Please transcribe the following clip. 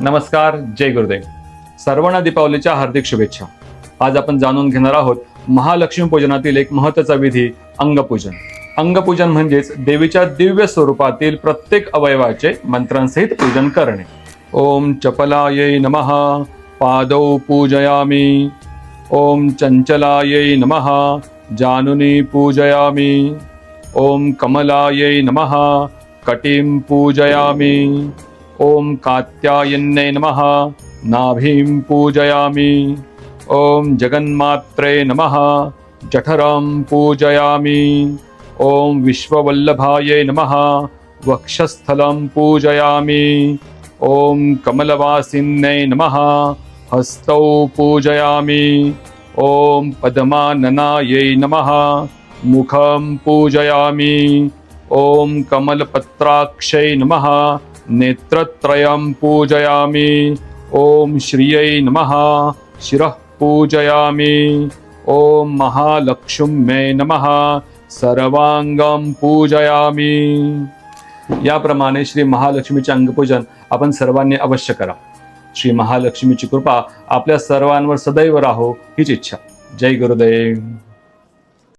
नमस्कार, जय गुरुदेव. सर्वांना दीपावलीच्या हार्दिक शुभेच्छा. आज आपण जाणून घेणार आहोत महालक्ष्मी पूजनातील एक महत्त्वाचा विधी, अंगपूजन. अंगपूजन म्हणजेच देवीच्या दिव्य स्वरूपातील प्रत्येक अवयवाचे मंत्रांसहित पूजन करणे. ओम चपलायै नमः, पादौ पूजयामि. ओम चंचलायै नमः, जानुनी पूजयामि. ओम कमलायै नमः, कटिं पूजयामि. ओम कात्यायन्यै नमः, नाभिं पूजयामि. ओम जगन्मात्रे नमः, जठरं पूजयामि. ओम विश्ववल्लभायै नमः, वक्षस्थलं पूजयामि. ओम कमलवासिन्यै नमः, हस्तौ पूजयामि. ओम पद्माननायै नमः, मुखं पूजयामि. ओम कमलपत्राक्षै नमः, नेत्रत्रयं पूजयामि. ओम श्रियै नमः, शिरः पूजयामि. ओम महालक्ष्म्यै नमः, सर्वांगं पूजयामि. याप्रमाणे श्री महालक्ष्मीचे अंगपूजन आपण सर्वांनी अवश्य करा. श्री महालक्ष्मीची कृपा आपल्या सर्वांवर सदैव राहो हीच इच्छा. जय गुरुदेव.